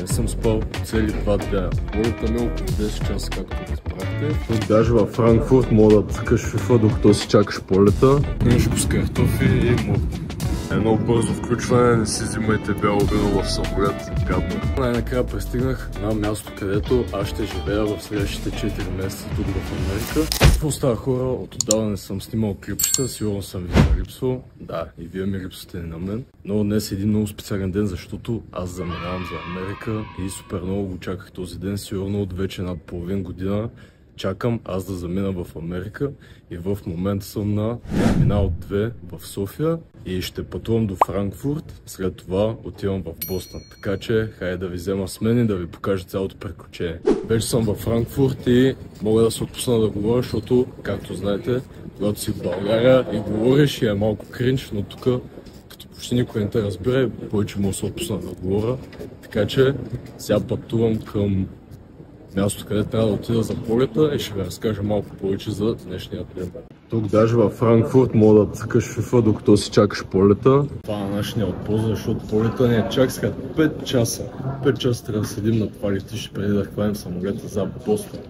Не съм спал цели 2 дена. Полета ми е около 10 часа, както разбрахте. Тук даже във Франкфурт мога да цъкаш FIFA, докато си чакаш полета. Нещо с картофи и мук. Едно бързо включване, не си взимайте бяло вино в самолет, гадно. Най-накрая пристигнах на място, където аз ще живея в следващите 4 месеца тук в Америка. Какво става, хора? От отдавна не съм снимал клипчета, сигурно съм ви липсвал. Да, и вие ми липсвате на мен. Но днес е един много специален ден, защото аз заминавам за Америка и супер много го чаках този ден, сигурно от вече над половин година. Чакам аз да замина в Америка и в момента съм на терминал 2 в София и ще пътувам до Франкфурт, след това отивам в Бостън. Така че хайде да ви взема с мен и да ви покажа цялото приключение. Вече съм в Франкфурт и мога да се отпусна да говоря, защото, както знаете, когато си в България и говориш и е малко кринч, но тук като почти никой не те разбира, повече мога да се отпусна да говоря. Така че сега пътувам към място, където трябва да отида за полета и ще ви разкажа малко повече за днешния ден. Тук даже във Франкфурт мога да цъкаш FIFA, докато си чакаш полета. Това е нашия отпуск, защото полета ни е чак след 5 часа. 5 часа трябва да седим на това летище преди да хванем самолета за Бостън.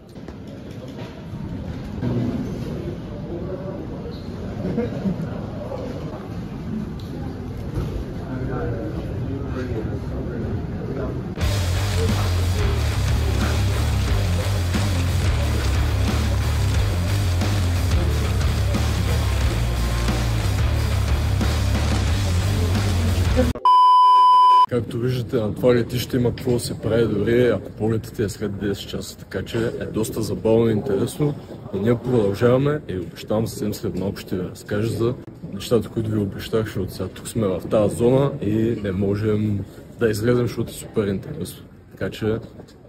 Както виждате, на това летище има какво да се прави, дори ако полетите е след 10 часа, така че е доста забавно и интересно. И ние продължаваме и обещавам съвсем след малко ще ви разкажа за нещата, които ви обещах, защото сега тук сме в тази зона и не можем да излезем, защото е супер интересно. Така че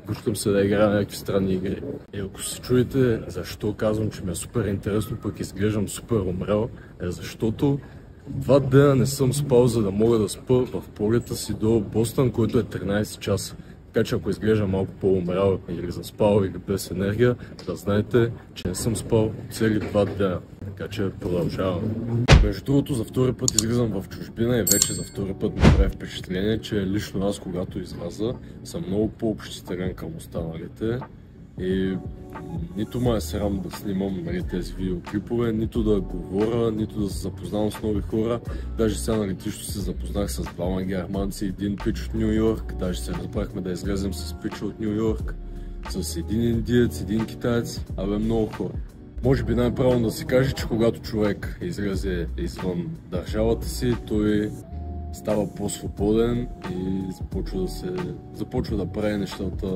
връщам се да играя някакви странни игри. И ако се чуете защо казвам, че ми е супер интересно, пък изглеждам супер умрял, е защото 2 дена не съм спал, за да мога да спа в полета си до Бостън, който е 13 часа. Така че ако изглежда малко по-умрял или заспал или без енергия, да знаете, че не съм спал цели 2 дена. Така че продължавам. Между другото, за втори път излизам в чужбина и вече за втори път ми прави впечатление, че лично аз, когато изляза, съм много по-общителен към останалите. И нито ме е срам да снимам тези видеоклипове, нито да говоря, нито да се запознавам с нови хора. Даже сега на летището се запознах с двама германци, един пич от Ню Йорк, даже се разбрахме да излезем с пича от Ню Йорк, с един индиец, един китаец, много хора. Може би най-правилно да се каже, че когато човек излезе извън държавата си, той става по-свободен и започва да прави нещата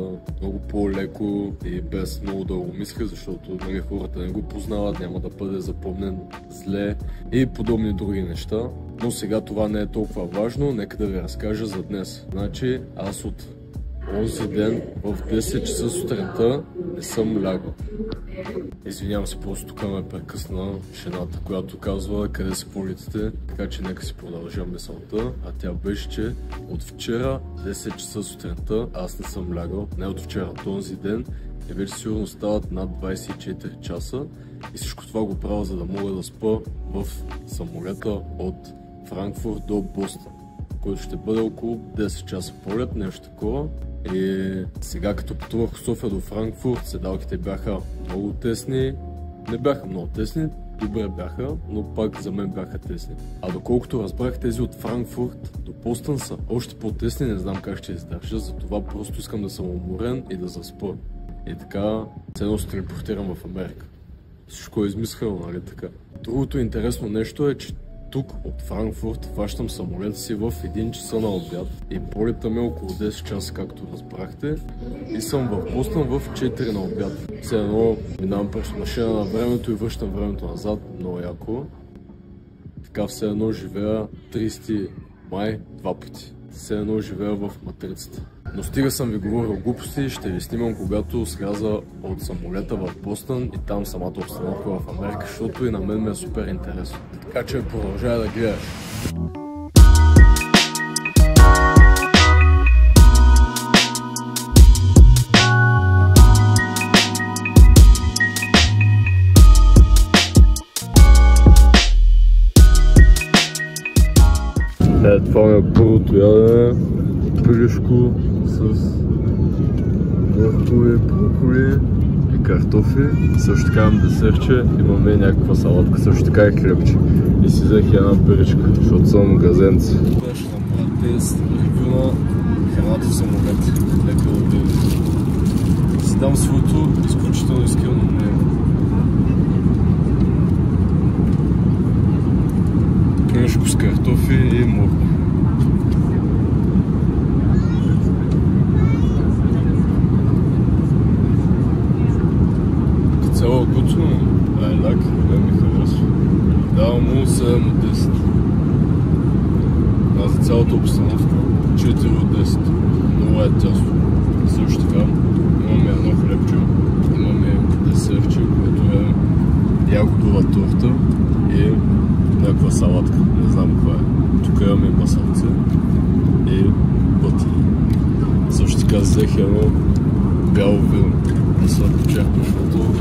много по-леко и без много да го мисли, защото хората не го познават, няма да бъде запомнен зле и подобни други неща. Но сега това не е толкова важно, нека да ви разкажа за днес. Значи аз от онзи ден в 10 часа сутринта не съм лягал. Извинявам се, просто тук ме прекъсна жената, която казва къде са полетите, така че нека си продължа мисълта, а тя беше, че от вчера 10 часа сутринта аз не съм лягал, не от вчера, този ден и вече сигурно стават над 24 часа и всичко това го правя, за да мога да спа в самолета от Франкфурт до Бостън, който ще бъде около 10 часа полет, нещо такова. И сега като пътувах от София до Франкфурт, седалките бяха много тесни, не бяха много тесни, добре бяха, но пак за мен бяха тесни. А доколкото разбрах, тези от Франкфурт до Бостън са още по-тесни, не знам как ще издържа, затова просто искам да съм уморен и да заспа. И така, ценно се телепортирам в Америка. Всичко е измислено, нали така? Другото интересно нещо е, че тук от Франкфурт хващам самолета си в 1 часа на обяд и полета ми е около 10 часа, както разбрахте. И съм в Бостън в 4 на обяд. Все едно минавам през машина на времето и връщам времето назад, много яко. Така все едно живея 30 май 2 пъти. Все едно живея в матрицата. Но стига съм ви говорил глупости, ще ви снимам когато сляза от самолета в Бостън и там самата обстановка в Америка, защото и на мен ме е супер интересно. Така че продължай да гледаш. Това ми е първото ядене, пилешко с моркови, броколи и картофи. Също така имам десерче, имаме някаква салатка, също така и хлебче. И си взех една пиричка, защото съм магазенци. Ще направя тест, ревю на храната в самолет. Нека да видим. Си дам своето изключително искрено мнение. Пюрешко с картофи и морков. Цяло готово, лак, ми харесва. Давам му 7 от 10. А за цялата обстановка 4 от 10. Много е тясно. Също така имаме едно хлебче, имаме десерче, което е ягодова торта и някаква салатка, не знам каква е. Тук имаме масалце и бъти. Също така взех едно бяло вино на сладкочерпа, защото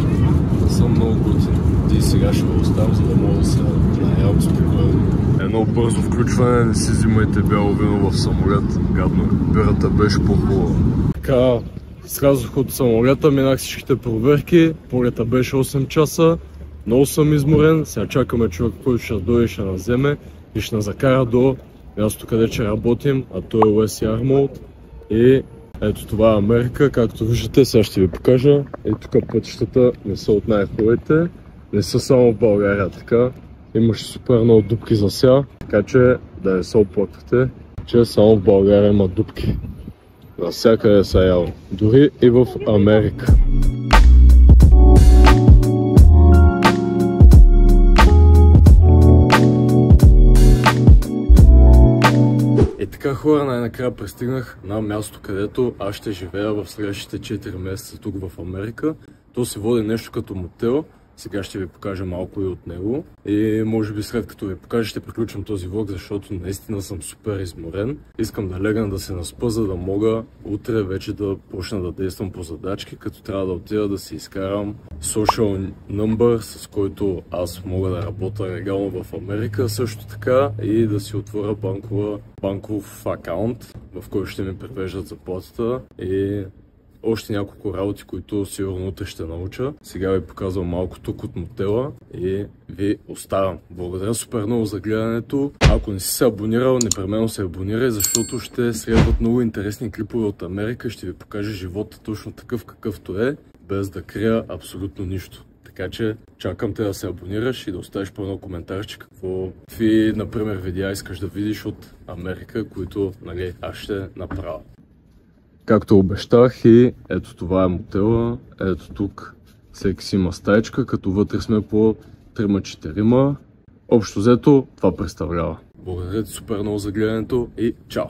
съм много готин. И сега ще го оставам, за да мога да се наявам спокойно. Едно бързо включване, не си взимайте бяло вино в самолет, гадно е. Бирата беше по-хубава. Така, слязох от самолета, минах всичките проверки, полета беше 8 часа, много съм изморен, сега чакаме човек, който ще дойде, ще наземе и ще закара до място, къде ще работим, а то е Уест Ярмаут. И ето това е Америка, както виждате, сега ще ви покажа. И тук пътищата не са от най-хубавите, не са само в България така. Имаше супер много дупки за сега, така че да не се оплаквате, че само в България има дупки. Навсякъде са яво, дори и в Америка. И така хора, най-накрая пристигнах на място, където аз ще живея в следващите 4 месеца тук в Америка. То се води нещо като мотел. Сега ще ви покажа малко и от него. И може би след като ви покажа ще приключвам този влог, защото наистина съм супер изморен. Искам да легна да се наспа, за да мога утре вече да почна да действам по задачки, като трябва да отида да си изкарам social number, с който аз мога да работя легално в Америка. Също така и да си отворя банков акаунт, в който ще ми превеждат заплатата и още няколко работи, които сигурно утре ще науча. Сега ви показвам малко тук от мотела и ви оставям. Благодаря супер много за гледането. Ако не си се абонирал, непременно се абонирай, защото ще следват много интересни клипове от Америка. Ще ви покажа живота точно такъв какъвто е, без да крия абсолютно нищо. Така че чакам те да се абонираш и да оставиш по едно коментарче какви, например, видеа искаш да видиш от Америка, които аз ще направя. Както обещах, и ето това е мотела, ето тук всеки си има стаечка, като вътре сме по 3-4. Общо взето това представлява. Благодаря ти супер много за гледането и чао!